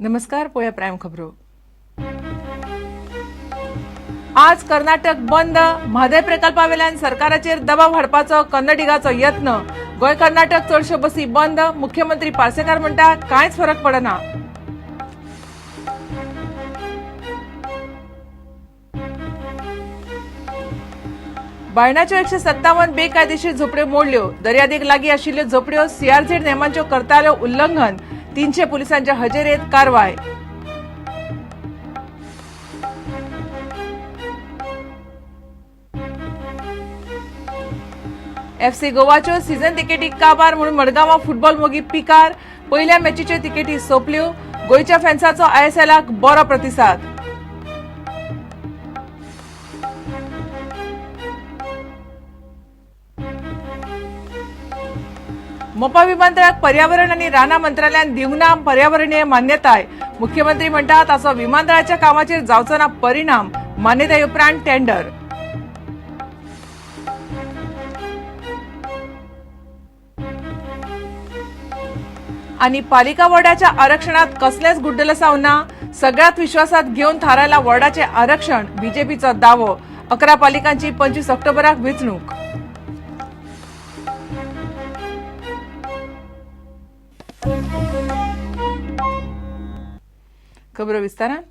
नमस्कार, पोया प्रायम खबरो. आज कर्नाटक बंद. म्हादय प्रकल्पावेल्यान सरकाराचेर दबाव हाडपाचो कन्नडिगाचो यत्न. गोय कर्नाटक चडश्यो बसी बंद. मुख्यमंत्री पार्सेकार म्हणटा कांयच फरक पडना. बायणाच्यो 157 बेकायदेशीर झोपड्यो मोडल्यो. दर्यादेग लागीं आशिल्ल्यो झोपड्यो सीआरझेड नेमांच्यो करताल्यो उल्लंघन. 300 पुलिसांच्या हजेरेत कारवाय. एफसी गोवाच्यो सीझन तिकेटी काबार म्हणून मडगांवां फुटबॉल मोगी पिकार. पयल्या मॅचीच्यो तिकेटी सोंपल्यो. गोंयच्या फॅन्साचो आयएसएलाक बरो प्रतिसाद. मोपा विमानतळाक पर्यावरण आनी राना मंत्रालयान दिवंक ना पर्यावरणीय मान्यताय. मुख्यमंत्री म्हणटा ताचो विमानतळाच्या कामाचेर जावचो ना परिणाम. मान्यताये उपरांत टेंडर. आनी पालिका वॉर्डाच्या आरक्षणात कसलेच गुड्डलसांव ना. सगळ्यात विश्वासात घेवन थारायला वॉर्डाचे आरक्षण. बीजेपीचो दावो. 11 पालिकांची 25 ऑक्टोबराक वेंचणूक. खबरो विस्तारान.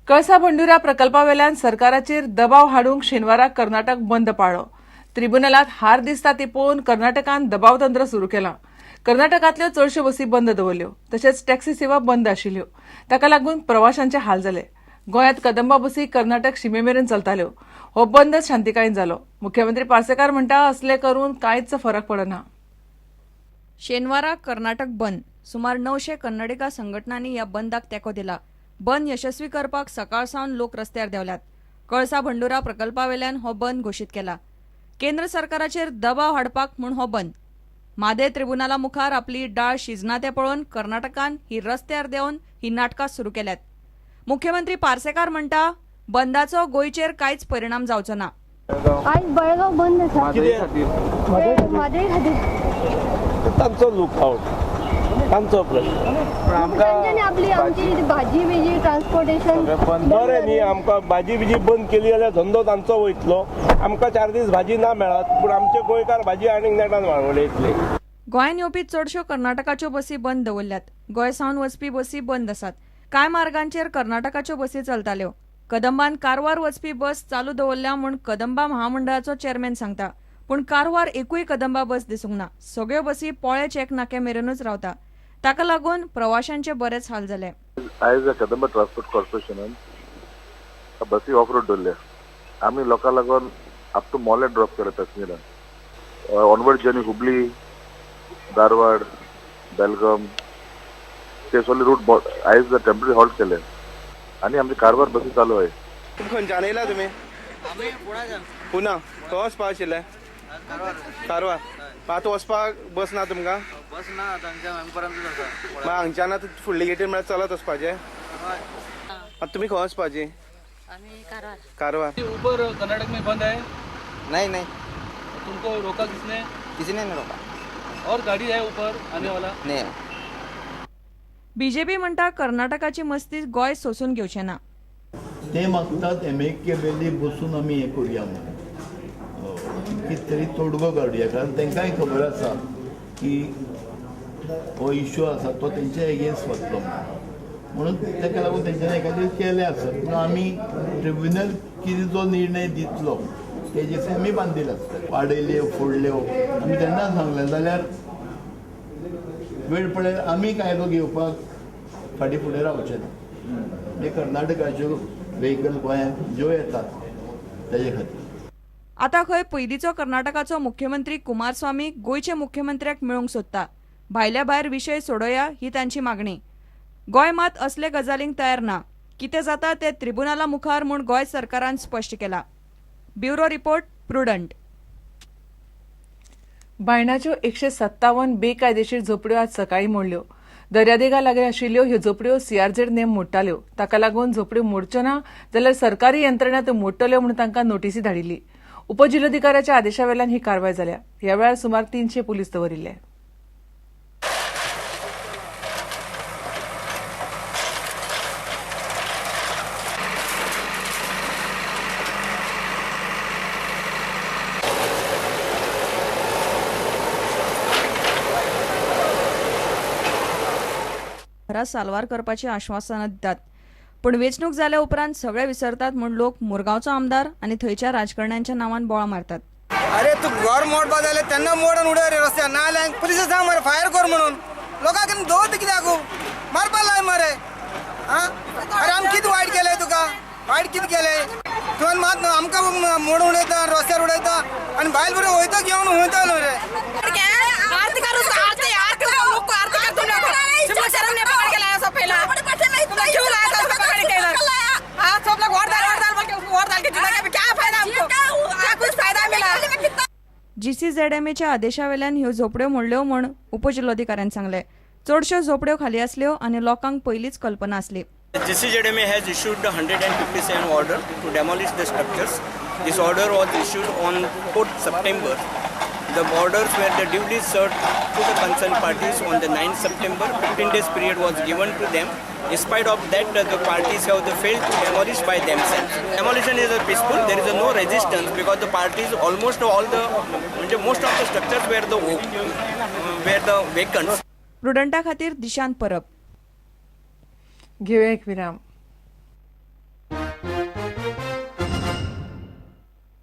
कळसा बंडुरा प्रकल्पावेल्यान सरकाराचेर दबाव हाडूंक शेनवाराक कर्नाटक बंद पाळ्ळो. ट्रिब्युनलांत हार दिसता ती पळोवन कर्नाटकान दबाव तंत्र सुरू केलां. कर्नाटकांतल्यो चडश्यो बसी बंद दवरल्यो. तशेंच टॅक्सी सेवा बंद आशिल्ल्यो. ताका लागून प्रवाशांचे हाल जाले. गोंयांत कदंबा बसी कर्नाटक शिमेमेरेन चलताल्यो. हो बंद शांतिकायेन जालो. मुख्यमंत्री पार्सेकार म्हणटा असले करून कांयच फरक पडना. शेनवाराक कर्नाटक बंद. सुमार 900 कन्नडिगा संघटनांनी ह्या बंदाक तेंको दिला. बंद यशस्वी करपाक सकाळसावन लोक रस्त्यार देवल्यात. कळसा बंडुरा प्रकल्पावेल्यान हो बंद घोशीत केला. केंद्र सरकाराचेर दबाव हाडपाक म्हूण हो बंद. म्हादय ट्रिब्युनला मुखार आपली डाळ शिजना तें पळोवन कर्नाटकान ही रस्त्यार देवन ही नाटकां सुरू केल्यात. मुख्यमंत्री पार्सेकार म्हणटा बंदाचो गोंयचेर कांयच परिणाम जावचो ना. आज बेळगाव बंद आसा. म्हादय खातीर तांचो लूक आउट तांचो प्रश्न. पण आमकां आमची भाजी बिजी ट्रान्सपोर्टेशन बरें न्ही. आमकां भाजी बिजी बंद केली जाल्यार धंदो तांचो वयतलो. आमकां 4 दीस भाजी ना मेळत पूण आमचे गोंयकार भाजी आनीक नेटान वाडयतले. गोंयांत येवपी चडश्यो कर्नाटकाच्यो बसी बंद दवरल्यात. गोंय सावन वचपी बसी बंद आसात. कांय मार्गांचेर कर्नाटकाच्यो बसी चलताल्यो. कदंबान कारवार वचपी बस चालू दवरल्या म्हूण कदंबा महामंडळाचो चेअरमॅन सांगता. पूण कारवार एकूय कदंबा बस दिसूंक ना. सगळ्यो बसी पोळे चेक नाके मेरेनूच रावता. ताका लागून प्रवाशांचे बरेच हाल जाले. आयज कदंबा ट्रान्सपोर्ट कॉर्पोरेशनान बसी ऑफ रोड दवरल्या. आमी लोकां लागून अप टू मोले ड्रॉप केल्या पॅसेंजरांक. ऑनवर्ड जर्नी हुबली, धारवाड, बेलगाम ते सगळे रूट आयज टेम्पररी हॉल्ट केले आनी आमची कारवार बसी चालू आहे. खंयच्यान येयला तुमी? पुना. खंय वचपा आशिल्ले? कारवार. आतां वचपाक बस ना तुमकां? बस ना मग हांगच्यान आतां फुडली गेटीर म्हळ्यार चलत वचपाचें? आतां तुमी खंय वचपाची? कारवार. ऊबर कर्नाटक में बंद है? नहीं नहीं, तुमको रोका किसने? किसी ने नहीं रोका. और गाड़ी है ऊपर आने वाला? नहीं. बीजेपी म्हणटा कर्नाटकाची मस्ती गोंय सोसून घेवचें ना. ते मागतात एमेकेबली बसून आमी हे करूया म्हणून कितें तरी तोडगो काडुया. कारण तांकांय खबर आसा की हो इश्यू आसा तो तेंच्या एगेन्स्ट वतलो म्हणून ताका लागून तेंच्यांनी एखादें केलें आसत. पूण आमी ट्रिब्युनल कितें जो निर्णय दितलो तेजेर आमी बांदील आसता. वाडयल्यो फोडल्यो आमी तेन्ना सांगलें जाल्यार वेळ पडल्यार आमी कायदो घेवपाक फाटीं फुडें रावचे ना. म्हणजे कर्नाटकाच्यो व्हेकल गोंयांत ज्यो येतात तेजे खातीर. आता खंय पयलींचो कर्नाटकाचो मुख्यमंत्री कुमारस्वामी गोंयचे मुख्यमंत्र्याक मेळूंक सोदता. भायल्या भायर विशय सोडोवया ही तांची मागणी. गोंय मात असले गजालींक तयार ना. कितें जाता ते ट्रिब्युनला मुखार म्हूण गोंय सरकारान स्पश्ट केला. Bureau report, prudent. बायणाच्यो 157 बेकायदेशीर झोपड्यो आज सकाळी मोडल्यो. दर्यादेगा लागीं आशिल्ल्यो ह्यो झोपड्यो सीआरझेड नेम मोडटाल्यो. ताका लागून झोपड्यो मोडच्यो ना जाल्यार सरकारी यंत्रणा त्यो मोडटल्यो म्हूण तांकां नोटीसी धाडिल्ली. उपजिल्लोधिकाऱ्याच्या आदेशावेल्यान ही कारवाय जाल्या. ह्या वेळार सुमार 300 पुलीस दवरिल्ले. घरात साल्वार करपाची आश्वासनां दितात पण वेचणूक जाल्या उपरांत सगळे विसरतात म्हूण लोक मुरगांवचो आमदार आनी थंयच्या राजकारण्यांच्या नांवान बोळां मारतात. अरे तू घर मोड बदलले त्यांना मोडून उडय रे रस्त्यार ना जाल्यार पुलिस सांग मरे फायर कर म्हणून लोकांक दोत कित्याक मारपा लाय मरे अरे आम कितें वायट केलंय तुका वायट कितें केलंय तुवें मात आमकां मोडून उडयता रस्त्यार उडयता आनी भायल बरें वयता घेवन वयता न्हू रे GCZMAच्या आदेशावेल्यान ह्यो झोपड्यो मोडल्यो म्हूण उपजिल्लोधिकाऱ्यान सांगले. चडश्यो झोपड्यो खाली आसल्यो आनी लोकांक पयलींच कल्पना आसली. GCZMA has issued the 157 order to demolish the structures. This order was issued on 4th September. The orders were duly served to the concerned parties on the 9th September. 15 days period was given to them. In spite of that, the parties have failed to demolish by themselves. Demolition is peaceful. There is no resistance because the parties almost all the most of the structures were the vacant. प्रुडंटा खातीर दिशांत परब. घेऊया एक विराम.